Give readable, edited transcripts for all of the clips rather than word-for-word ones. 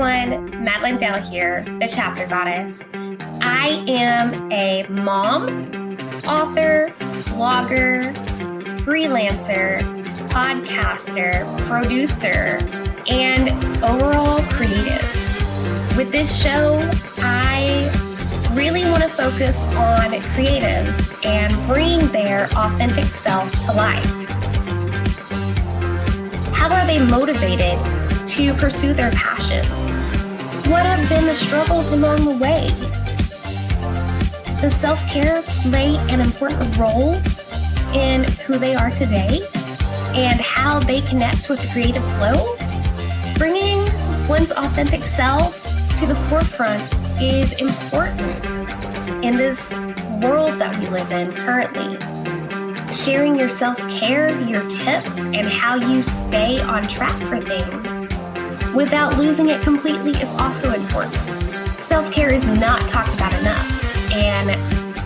everyone, Madilynn Dale here, the Chapter Goddess. I am a mom, author, blogger, freelancer, podcaster, producer, and overall creative. With this show, I really want to focus on creatives and bring their authentic self to life. How are they motivated to pursue their passions? What have been the struggles along the way? Does self-care play an important role in who they are today and how they connect with the creative flow? Bringing one's authentic self to the forefront is important in this world that we live in currently. Sharing your self-care, your tips, and how you stay on track for things without losing it completely is also important. Self-care is not talked about enough, and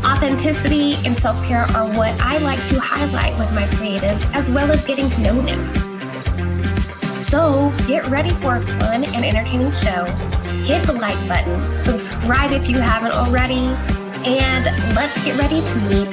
authenticity and self-care are what I like to highlight with my creatives, as well as getting to know them. So get ready for a fun and entertaining show. Hit the like button, subscribe if you haven't already, and let's get ready to meet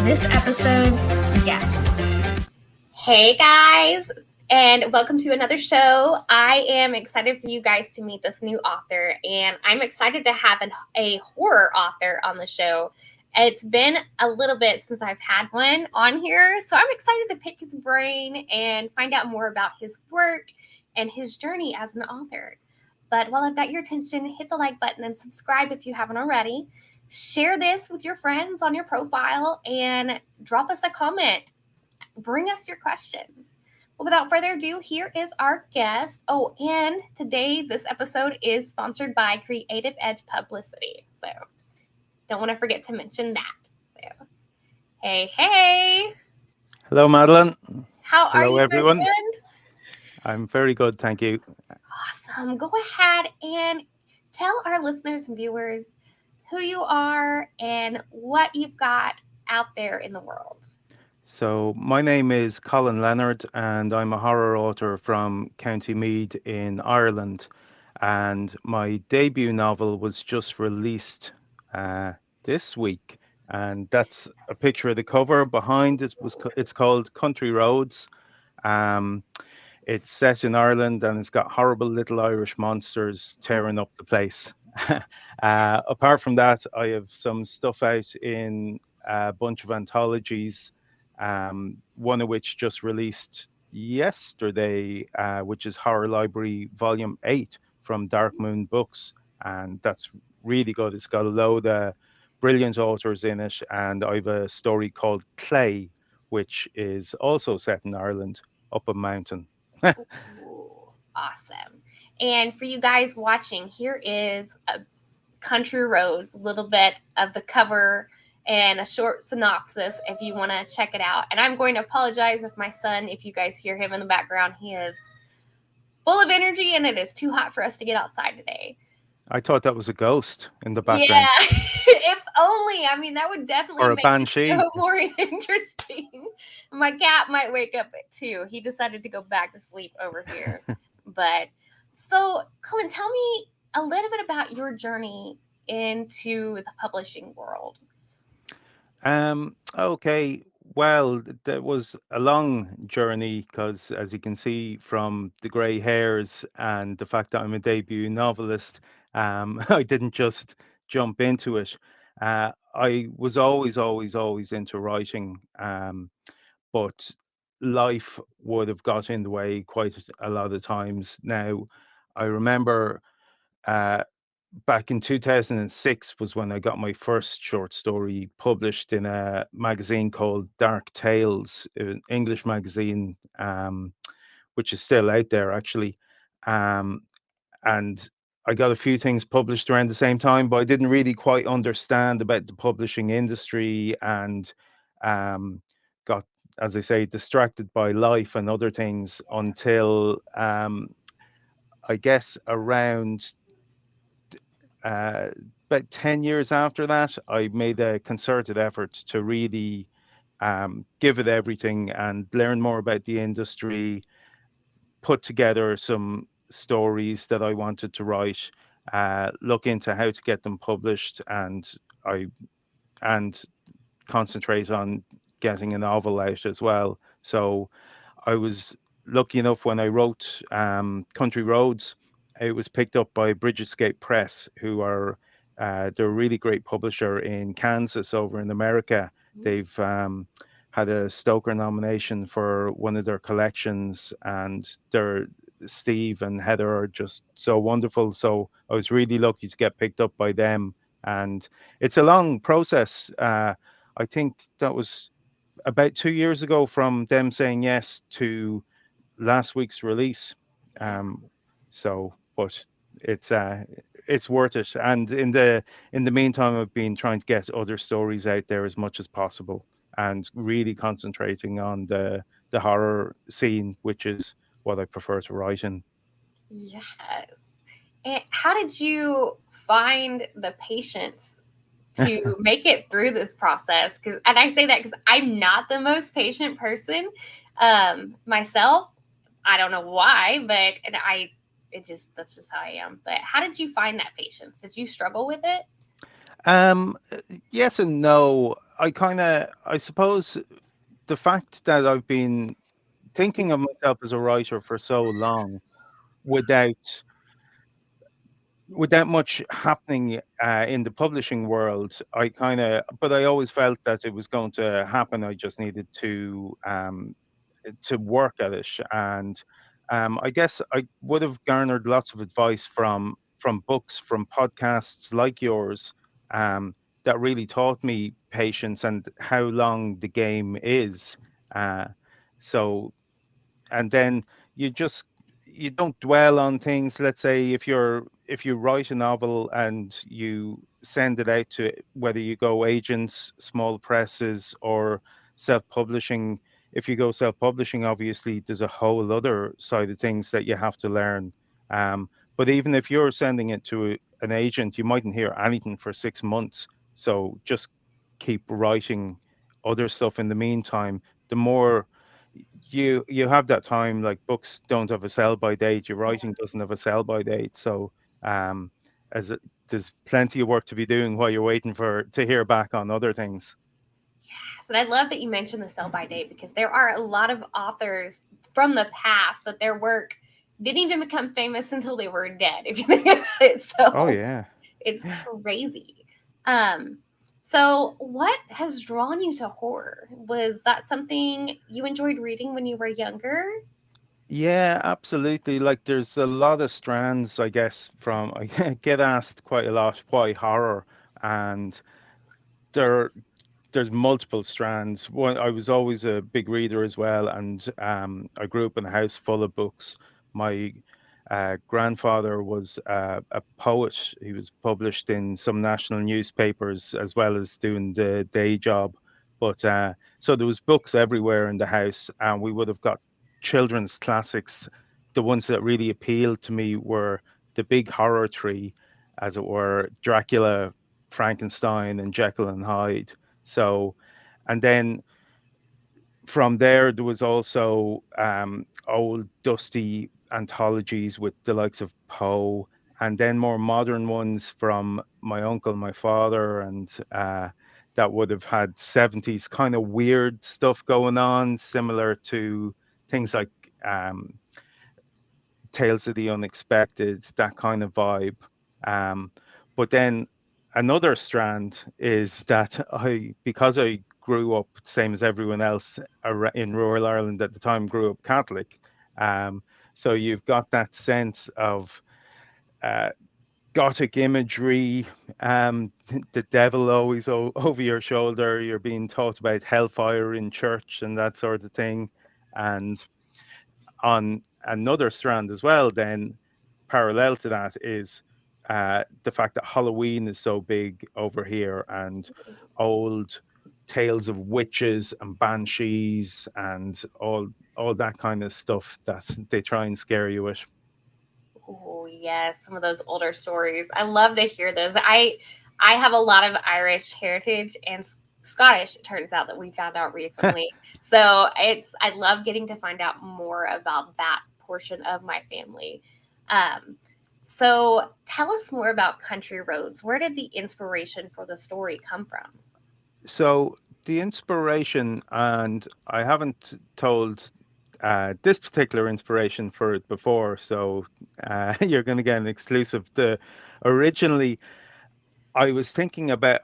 this episode's guest. Hey guys, and welcome to another show. I am excited for you guys to meet this new author, and I'm excited to have a horror author on the show. It's been a little bit since I've had one on here, so I'm excited to pick his brain and find out more about his work and his journey as an author. But while I've got your attention, hit the like button and subscribe if you haven't already. Share this with your friends on your profile and drop us a comment. Bring us your questions. Well, without further ado, here is our guest. Oh, and today this episode is sponsored by Creative Edge Publicity. So don't want to forget to mention that. So, hey. Hello, Madilynn. How are you, everyone? Friend? I'm very good, thank you. Awesome. Go ahead and tell our listeners and viewers who you are and what you've got out there in the world. So my name is Colin Leonard, and I'm a horror author from County Meath in Ireland. And my debut novel was just released this week. And that's a picture of the cover. Behind it it's called Country Roads. It's set in Ireland, and it's got horrible little Irish monsters tearing up the place. Apart from that, I have some stuff out in a bunch of anthologies, one of which just released yesterday, which is Horror Library Volume 8 from Dark Moon Books. And that's really good. It's got a load of brilliant authors in it. And I have a story called Clay, which is also set in Ireland, up a mountain. Ooh, awesome. And for you guys watching, here is a Country Roads, a little bit of the cover and a short synopsis if you want to check it out. And I'm going to apologize if my son, if you guys hear him in the background, he is full of energy and it is too hot for us to get outside today. I thought that was a ghost in the background. Yeah, if only. I mean, that would definitely make banshee. it more interesting. My cat might wake up too. He decided to go back to sleep over here. But so, Colin, tell me a little bit about your journey into the publishing world. Okay. Well, there was a long journey because, as you can see from the grey hairs and the fact that I'm a debut novelist, I didn't just jump into it. I was always into writing, but life would have got in the way quite a lot of times. Now, I remember back in 2006 was when I got my first short story published in a magazine called Dark Tales, an English magazine, which is still out there actually. And I got a few things published around the same time, but I didn't really quite understand about the publishing industry, and got, as I say, distracted by life and other things until I guess around about 10 years after that, I made a concerted effort to really give it everything and learn more about the industry, put together some stories that I wanted to write, look into how to get them published, I and concentrate on getting a novel out as well. So I was lucky enough when I wrote Country Roads, it was picked up by Bridgescape Press, who are they're a really great publisher in Kansas over in America. They've had a Stoker nomination for one of their collections, and they're Steve and Heather are just so wonderful. So I was really lucky to get picked up by them, and it's a long process. I think that was about 2 years ago from them saying yes to last week's release. Yeah. But it's uh, it's worth it. And in the meantime, I've been trying to get other stories out there as much as possible, and really concentrating on the horror scene, which is what I prefer to write in. Yes. And how did you find the patience to make it through this process? And I say that because I'm not the most patient person myself. I don't know why, but that's just how I am. But how did you find that patience? Did you struggle with it? Um, yes and no. I suppose the fact that I've been thinking of myself as a writer for so long without much happening in the publishing world, but I always felt that it was going to happen. I just needed to work at it, and I guess I would have garnered lots of advice from books, from podcasts like yours, um, that really taught me patience and how long the game is. Uh, so and then you just you don't dwell on things. Let's say if you write a novel and you send it out to, whether you go agents, small presses, or self-publishing. If you go self-publishing, obviously there's a whole other side of things that you have to learn. But even if you're sending it to an agent, you mightn't hear anything for 6 months. So just keep writing other stuff in the meantime. The more you have that time, like books don't have a sell by date, your writing doesn't have a sell by date. So um as it, there's plenty of work to be doing while you're waiting for to hear back on other things. Yes, and I love that you mentioned the sell by date because there are a lot of authors from the past that their work didn't even become famous until they were dead, if you think about it. Oh So yeah. it's crazy. Um, so what has drawn you to horror? Was that something you enjoyed reading when you were younger? Yeah, absolutely. Like there's a lot of strands, I guess, from I get asked quite a lot why horror, and there there's multiple strands. One, I was always a big reader as well, and I grew up in a house full of books. My grandfather was a poet. He was published in some national newspapers as well as doing the day job. But so there was books everywhere in the house, and we would have got children's classics. The ones that really appealed to me were the big horror tree, as it were, Dracula, Frankenstein, and Jekyll and Hyde. So, and then from there, there was also old dusty anthologies with the likes of Poe, and then more modern ones from my uncle, my father, and that would have had 70s kind of weird stuff going on, similar to things like um, Tales of the Unexpected, that kind of vibe. Um, but then another strand is that because I grew up same as everyone else in rural Ireland at the time, grew up Catholic. Um, so you've got that sense of uh, Gothic imagery, the devil always over your shoulder. You're being taught about hellfire in church and that sort of thing. And on another strand as well, then parallel to that is the fact that Halloween is so big over here, and old tales of witches and banshees and all that kind of stuff that they try and scare you with. Oh yes, some of those older stories. I love to hear those. I have a lot of Irish heritage and Scottish. It turns out that we found out recently. So I love getting to find out more about that portion of my family. So tell us more about Country Roads. Where did the inspiration for the story come from? So the inspiration, and I haven't told this particular inspiration for it before, so you're going to get an exclusive. Originally, I was thinking about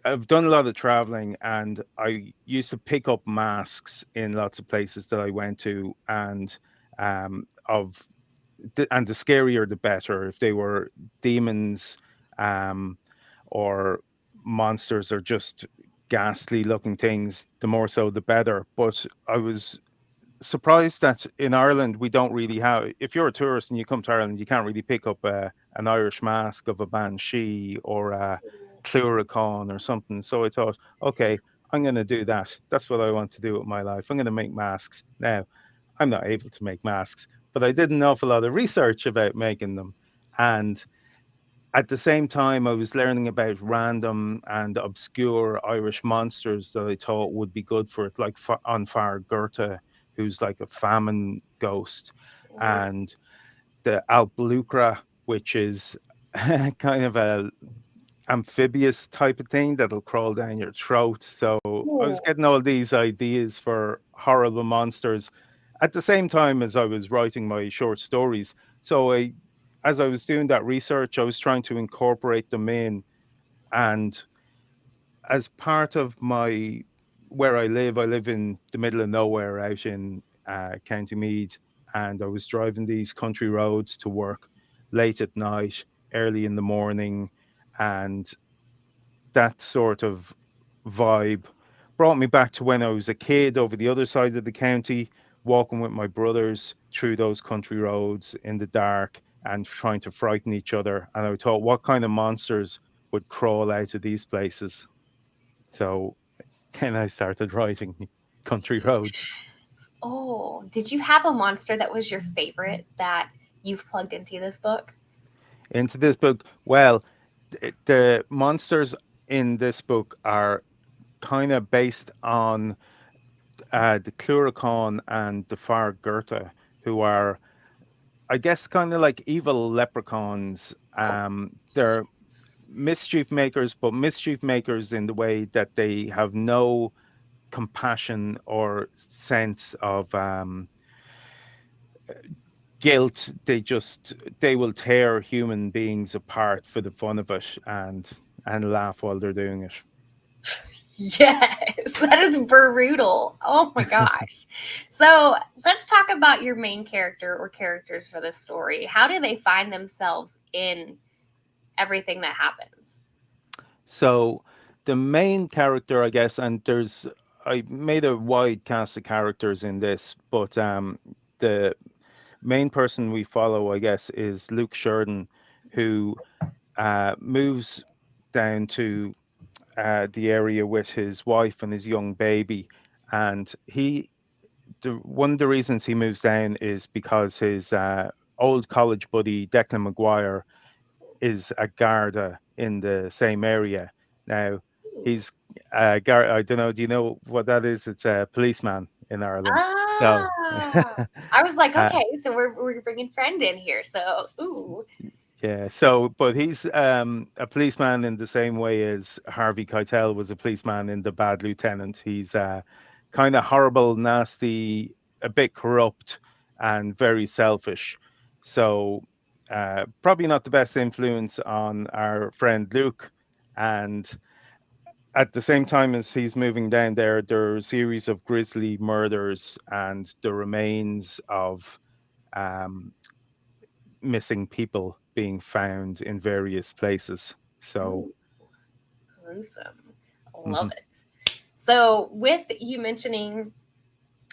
I've done a lot of traveling, and I used to pick up masks in lots of places that I went to, and of and the scarier the better. If they were demons, um, or monsters, or just ghastly looking things, the more so the better. But I was surprised that in Ireland we don't really have. If you're a tourist and you come to Ireland, you can't really pick up an Irish mask of a banshee or a cluracan or something. So I thought, okay, I'm going to do that. That's what I want to do with my life. I'm going to make masks. Now, I'm not able to make masks, but I did an awful lot of research about making them. And at the same time, I was learning about random and obscure Irish monsters that I thought would be good for it, like on Far Goethe, who's like a famine ghost, and the Alplucra, which is kind of a amphibious type of thing that'll crawl down your throat. So I was getting all these ideas for horrible monsters at the same time as I was writing my short stories. So as I was doing that research, I was trying to incorporate them in. And as part of where I live in the middle of nowhere out in County Meath, and I was driving these country roads to work late at night, early in the morning, and that sort of vibe brought me back to when I was a kid over the other side of the county, walking with my brothers through those country roads in the dark and trying to frighten each other. And I thought, what kind of monsters would crawl out of these places? So then I started writing Country Roads. Oh, did you have a monster that was your favorite that you've plugged into this book? Into this book, well, the monsters in this book are kind of based on the Cluracan and the Far Goethe, who are, I guess, kind of like evil leprechauns. They're mischief makers, but mischief makers in the way that they have no compassion or sense of guilt. They will tear human beings apart for the fun of it and laugh while they're doing it. Yes, that is brutal. Oh my gosh. So let's talk about your main character or characters for this story. How do they find themselves in everything that happens? So the main character, I guess, and I made a wide cast of characters in this, but the main person we follow, I guess, is Luke Sheridan, who moves down to the area with his wife and his young baby. And one of the reasons he moves down is because his old college buddy, Declan McGuire, is a Garda in the same area. Now, he's I don't know, do you know what that is? It's a policeman in Ireland. So, I was like, uh, okay, so we're bringing friend in here. So, ooh. yeah. So, but he's a policeman in the same way as Harvey Keitel was a policeman in The Bad Lieutenant. He's kind of horrible, nasty, a bit corrupt, and very selfish. So, probably not the best influence on our friend Luke. And at the same time as he's moving down there, there are a series of grisly murders and the remains of um, missing people being found in various places. So, Ooh, gruesome. Love mhm. it. So, with you mentioning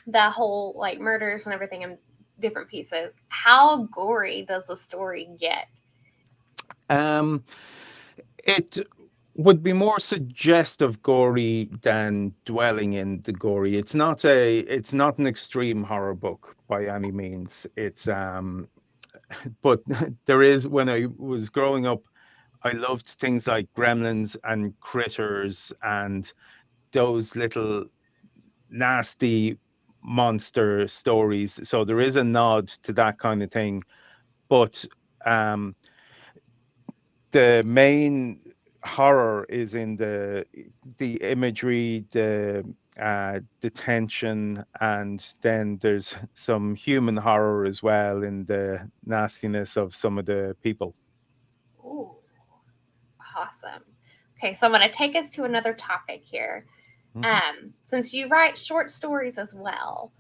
that whole like murders and everything in different pieces, how gory does the story get? um, it would be more suggestive gory than dwelling in the gory. It's not an extreme horror book by any means. But there is, when I was growing up, I loved things like Gremlins and Critters and those little nasty monster stories. So there is a nod to that kind of thing. but um, the main horror is in the imagery, the tension, and then there's some human horror as well in the nastiness of some of the people. Ooh, awesome. Okay, so I'm going to take us to another topic here. Since you write short stories as well,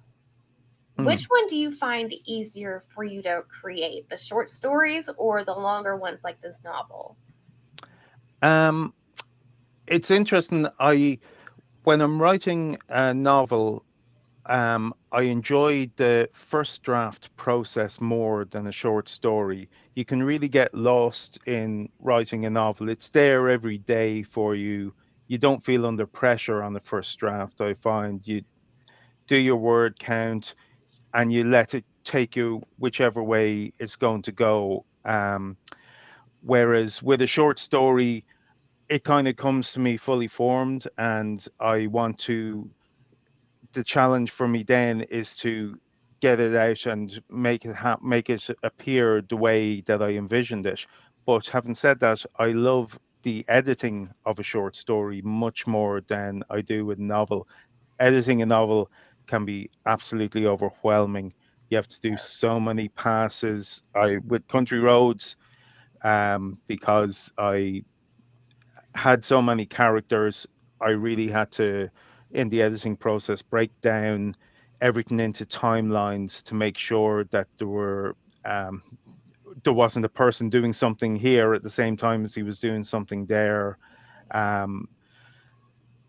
which one do you find easier for you to create, the short stories or the longer ones like this novel? It's interesting. When I'm writing a novel, I enjoy the first draft process more than a short story. You can really get lost in writing a novel. It's there every day for you. You don't feel under pressure on the first draft. I find you do your word count and you let it take you whichever way it's going to go. Whereas with a short story, it kind of comes to me fully formed, and the challenge for me then is to get it out and make it appear the way that I envisioned it. But having said that, I love the editing of a short story much more than I do with a novel. Editing a novel can be absolutely overwhelming. You have to do so many passes. I with Country Roads, because I had so many characters, I really had to, in the editing process, break down everything into timelines to make sure that um, there wasn't a person doing something here at the same time as he was doing something there. Um,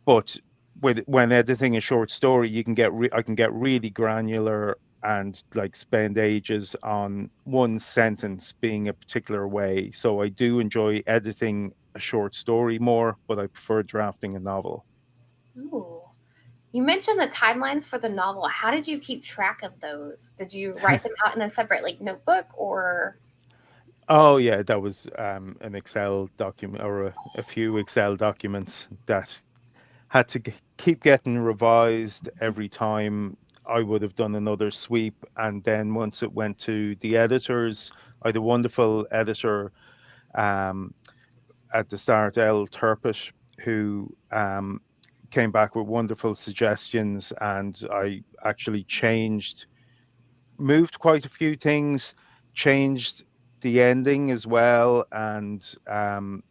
but when editing a short story, I can get really granular and like spend ages on one sentence being a particular way. So I do enjoy editing a short story more, but I prefer drafting a novel. Ooh. You mentioned the timelines for the novel. How did you keep track of those? Did you write them out in a separate like notebook or? Oh yeah, that was an Excel document or a few Excel documents that had to keep getting revised every time I would have done another sweep. And then once it went to the editors, I had a wonderful editor um, at the start, El Turpit, who came back with wonderful suggestions. And I actually moved quite a few things, changed the ending as well, and a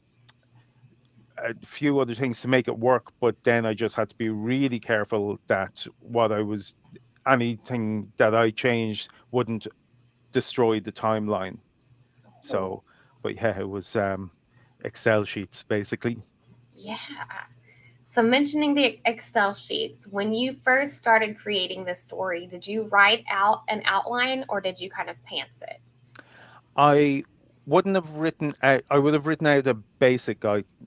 few other things to make it work. But then I just had to be really careful that anything that I changed wouldn't destroy the timeline. So, but yeah, it was Excel sheets basically. Yeah. So mentioning the Excel sheets, when you first started creating this story, did you write out an outline or did you kind of pants it? I wouldn't have written out. I would have written out a basic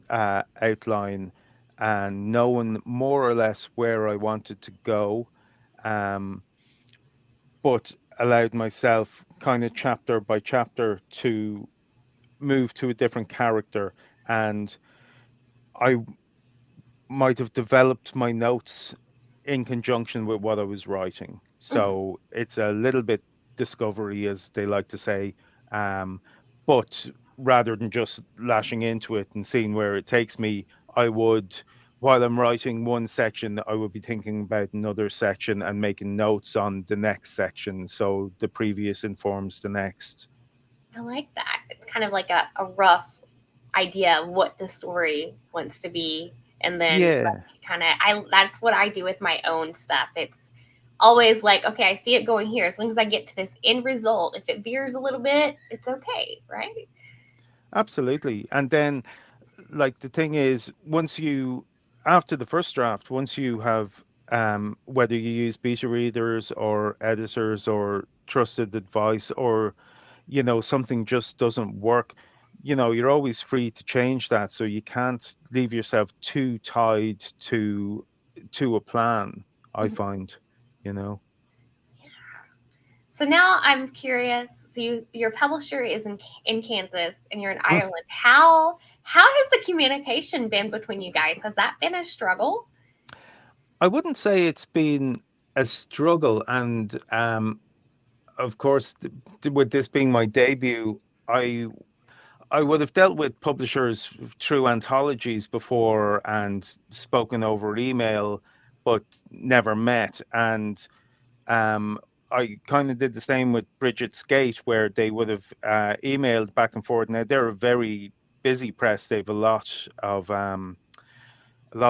outline and knowing more or less where I wanted to go, um, but allowed myself kind of chapter by chapter to move to a different character, and I might have developed my notes in conjunction with what I was writing. So it's a little bit discovery, as they like to say. Um, but rather than just lashing into it and seeing where it takes me, I would, while I'm writing one section, I would be thinking about another section and making notes on the next section. So the previous informs the next. I like that. It's kind of like a rough idea of what the story wants to be. And then Yeah. that's what I do with my own stuff. It's always like, okay, I see it going here. As long as I get to this end result, if it veers a little bit, it's okay, right? Absolutely. And then, like, the thing is, after the first draft, once you have, whether you use beta readers or editors or trusted advice, or, something just doesn't work, you're always free to change that. So you can't leave yourself too tied to a plan, I find, you know. So now I'm curious. So your publisher is in Kansas and you're in Ireland. How has the communication been between you guys? Has that been a struggle? I wouldn't say it's been a struggle, and of course, with this being my debut, I I would have dealt with publishers through anthologies before and spoken over email, but never met. And um, I kind of did the same with Bridget's Gate, where they would have emailed back and forth. Now they're a very busy press; they've a lot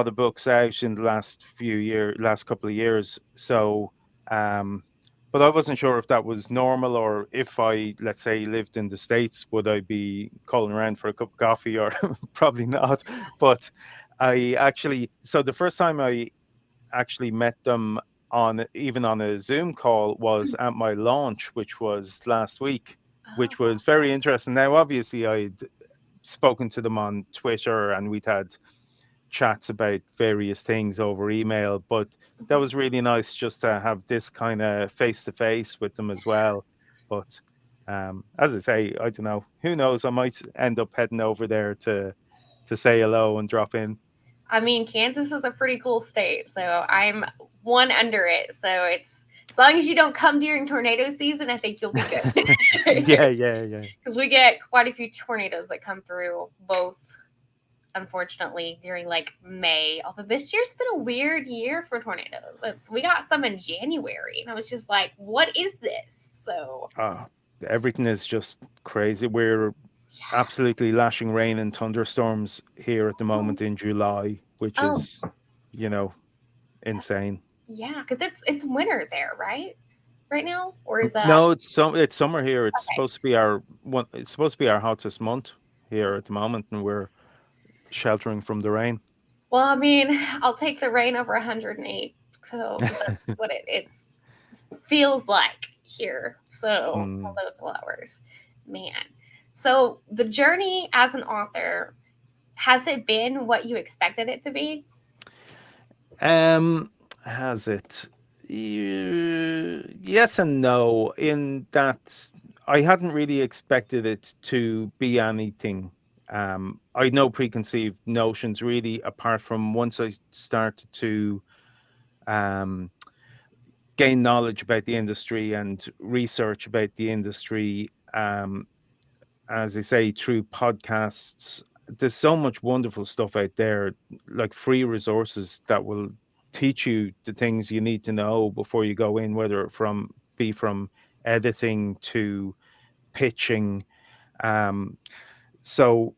of books out in the last couple of years. So, um, but I wasn't sure if that was normal, or if I, let's say, lived in the States, would I be calling around for a cup of coffee, or probably not. But so the first time I actually met them even on a Zoom call was at my launch, which was last week, which Oh, was very interesting. Now, obviously, I'd spoken to them on Twitter and we'd had chats about various things over email, but that mhm. was really nice just to have this kind of face to face with them as well. But as I say, I don't know. Who knows? I might end up heading over there to say hello and drop in. I mean, Kansas is a pretty cool state, so I'm one under it. So it's as long as you don't come during tornado season, I think you'll be good. Yeah, yeah, yeah. Because we get quite a few tornadoes that come through, both unfortunately during like May. Although this year's been a weird year for tornadoes. We got some in January, and I was just like, "What is this?" So Oh, everything is just crazy. We're yeah. absolutely lashing rain and thunderstorms here at the Oh, moment in July, which oh, is, you know, insane. yeah, because it's winter there, right? Right now, or is that No, it's summer here. It's okay? supposed to be our one. It's supposed to be our hottest month here at the moment, and we're sheltering from the rain. Well, I mean, I'll take the rain over 108. So, because that's what it feels like here. So, Mm. although it's a lot worse, man. So, the journey as an author, has it been what you expected it to be? Um, has it? Yes and no, in that I hadn't really expected it to be anything. I had no preconceived notions really, apart from once I started to um, gain knowledge about the industry and research about the industry. As I say, through podcasts, there's so much wonderful stuff out there, like free resources that will teach you the things you need to know before you go in, whether from editing to pitching. Um, so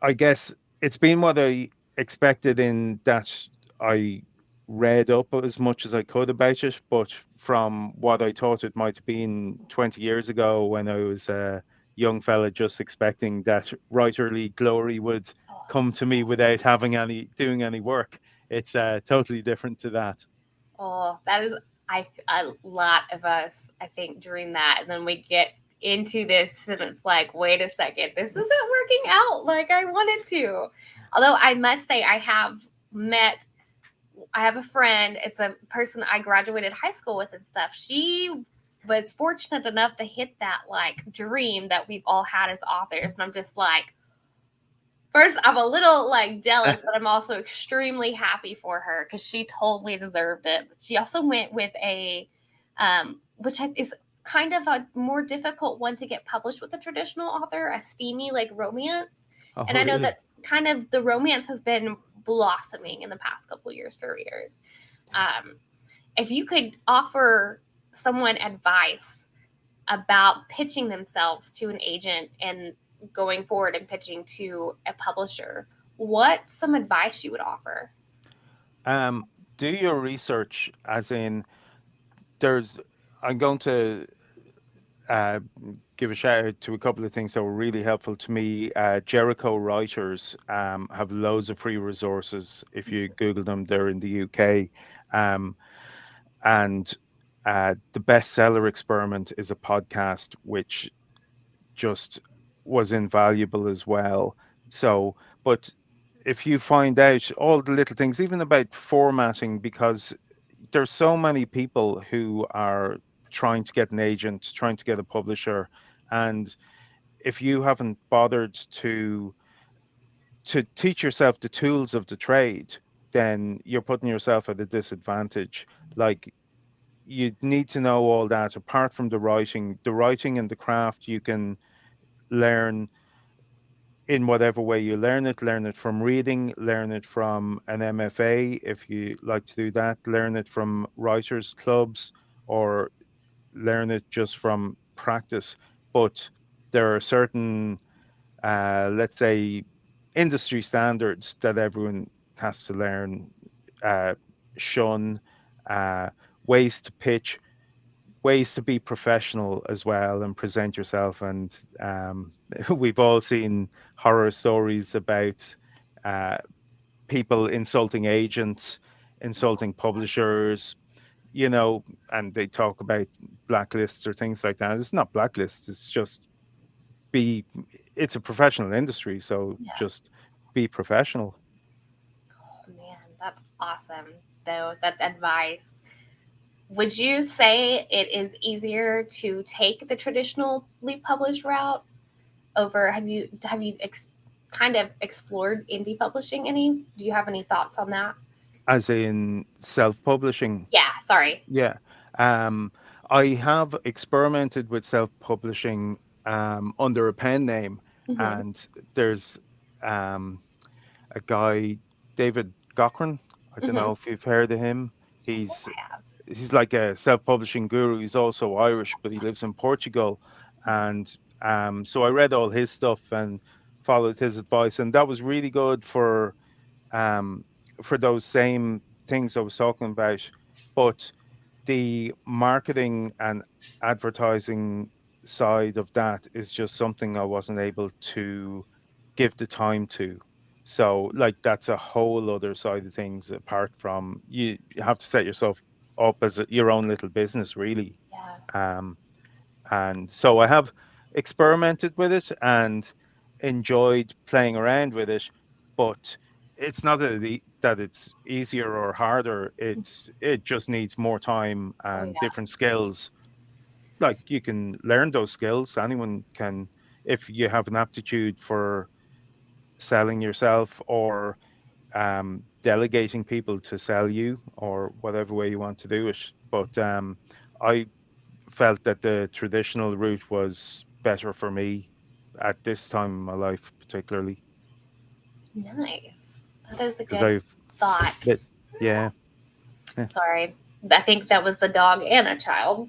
I guess it's been what I expected, in that I read up as much as I could about it, but from what I thought it might have been 20 years ago, when I was a young fella just expecting that writerly glory would Oh, come to me without having doing any work. It's totally different to that. oh, that is, a lot of us, I think, dream that. And then we get into this, and it's like, wait a second, this isn't working out like I wanted to. Although I must say, met I have a friend, it's a person I graduated high school with and stuff. She was fortunate enough to hit that like dream that we've all had as authors. And I'm just like, first, I'm a little like jealous, but I'm also extremely happy for her because she totally deserved it. But she also went with is kind of a more difficult one to get published with a traditional author, a steamy like romance. Oh, And I know really? that's kind of the romance has been blossoming in the past couple years for readers. Um, if you could offer someone advice about pitching themselves to an agent and going forward and pitching to a publisher, what's some advice you would offer? Um, do your research, as in, there's, I'm going to uh, give a shout out to a couple of things that were really helpful to me. Jericho Writers have loads of free resources. If you Google them, they're in the UK. Um, and The Bestseller Experiment is a podcast which just was invaluable as well. So, but if you find out all the little things, even about formatting, because there's so many people who are trying to get an agent, trying to get a publisher, and if you haven't bothered to teach yourself the tools of the trade, then you're putting yourself at a disadvantage. Like, you need to know all that. Apart from the writing and the craft, you can learn in whatever way you learn it from reading, learn it from an MFA if you like to do that, learn it from writers clubs, or learn it just from practice. But there are certain, let's say, industry standards that everyone has to learn, uh, shun, uh, ways to pitch, ways to be professional as well and present yourself. And we've all seen horror stories about uh, people insulting agents, insulting publishers, and they talk about blacklists or things like that. It's not blacklists, it's just be, it's a professional industry. So Yeah. just be professional. Oh, man, that's awesome, though, that advice. Would you say it is easier to take the traditionally published route over? Have you kind of explored indie publishing any? Do you have any thoughts on that? As in self-publishing? Yeah, sorry. Yeah. I have experimented with self-publishing under a pen name, and there's a guy, David Cochran. I don't know if you've heard of him. He's like a self-publishing guru. He's also Irish, but he lives in Portugal. And so I read all his stuff and followed his advice, and that was really good for those same things I was talking about. But the marketing and advertising side of that is just something I wasn't able to give the time to. So like that's a whole other side of things. Apart from you have to set yourself up as your own little business, really. Yeah. And so I have experimented with it and enjoyed playing around with it, but it's not that it's easier or harder. It just needs more time and different skills. Like you can learn those skills. Anyone can, if you have an aptitude for selling yourself or delegating people to sell you or whatever way you want to do it. But I felt that the traditional route was better for me at this time in my life, particularly. Nice. That is a Because good thought. Yeah. Sorry. I think that was the dog and a child.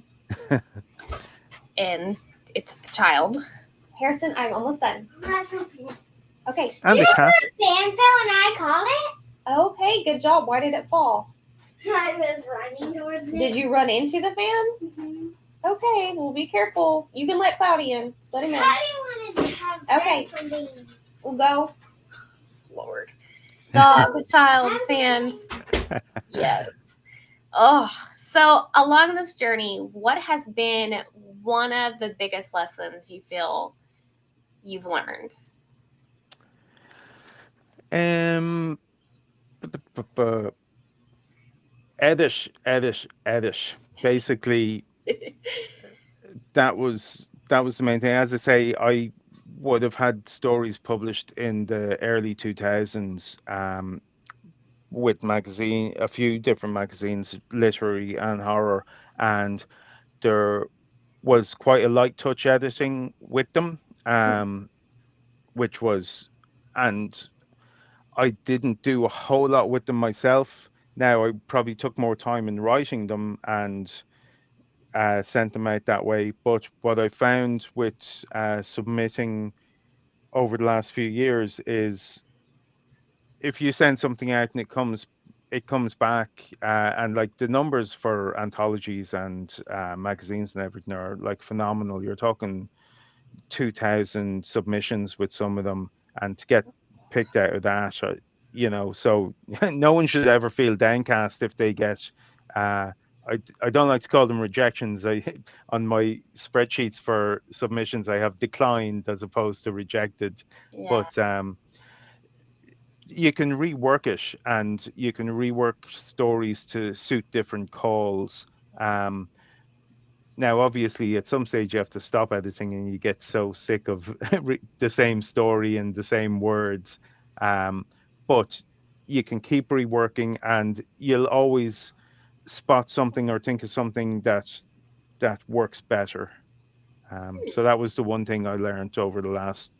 And it's the child. Harrison, I'm almost done. Okay. And the cat. The fan fell and I caught it. Okay, good job. Why did it fall? I was running towards it. Did you run into the fan? Mm-hmm. Okay, well, be careful. You can let Cloudy in. Just let him in. Cloudy wanted to have Okay. something. We'll go. Lord. Dog, child, fans. Yes. Oh, so along this journey, what has been one of the biggest lessons you feel you've learned? Edit. Basically, that was the main thing. As I say, I would have had stories published in the early 2000s with a few different magazines, literary and horror, and there was quite a light touch editing with them, which was, and I didn't do a whole lot with them myself. Now I probably took more time in writing them and sent them out that way. But what I found with submitting over the last few years is if you send something out and it comes back, and like the numbers for anthologies and magazines and everything are like phenomenal. You're talking 2,000 submissions with some of them, and to get picked out of that, so no one should ever feel downcast if they get I don't like to call them rejections. On my spreadsheets for submissions I have declined as opposed to rejected. Yeah. But you can rework it, and you can rework stories to suit different calls. Now, obviously, at some stage you have to stop editing, and you get so sick of the same story and the same words. But you can keep reworking, and you'll always spot something or think of something that works better. So that was the one thing I learned over the last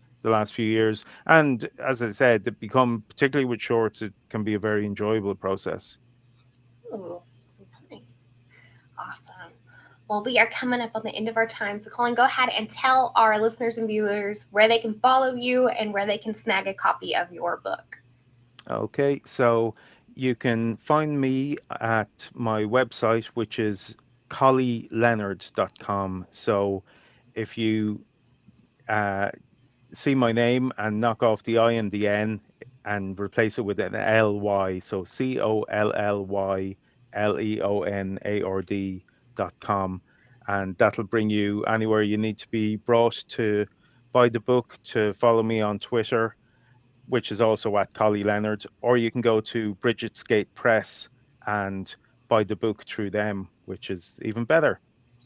few years. And as I said, it become, particularly with shorts, it can be a very enjoyable process. Ooh, nice. Awesome. Well, we are coming up on the end of our time. So Colin, go ahead and tell our listeners and viewers where they can follow you and where they can snag a copy of your book. Okay, so you can find me at my website, which is colinleonard.com. So if you see my name and knock off the I and the N and replace it with an LY, so COLLYLEONARD.com, and that'll bring you anywhere you need to be brought to buy the book, to follow me on Twitter, which is also at Colin Leonard, or you can go to Bridget's Press and buy the book through them, which is even better.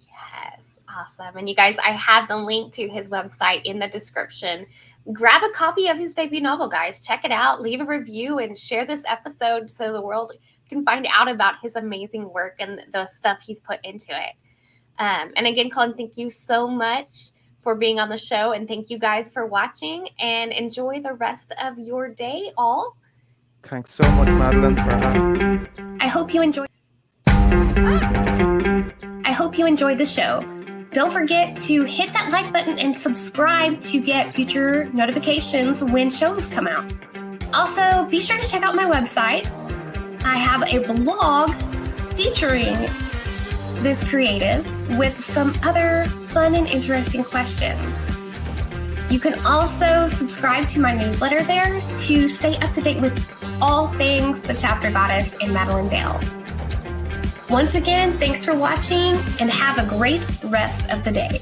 Yes, awesome. And you guys, I have the link to his website in the description. Grab a copy of his debut novel, guys. Check it out. Leave a review and share this episode so the world can find out about his amazing work and the stuff he's put into it. And again, Colin, thank you so much for being on the show. And thank you guys for watching, and enjoy the rest of your day, all. Thanks so much, Madilynn, for having me. I hope you enjoyed the show. Don't forget to hit that like button and subscribe to get future notifications when shows come out. Also, be sure to check out my website. I have a blog featuring this creative with some other fun and interesting questions. You can also subscribe to my newsletter there to stay up to date with all things the chapter goddess and Madilynn Dale. Once again, thanks for watching and have a great rest of the day.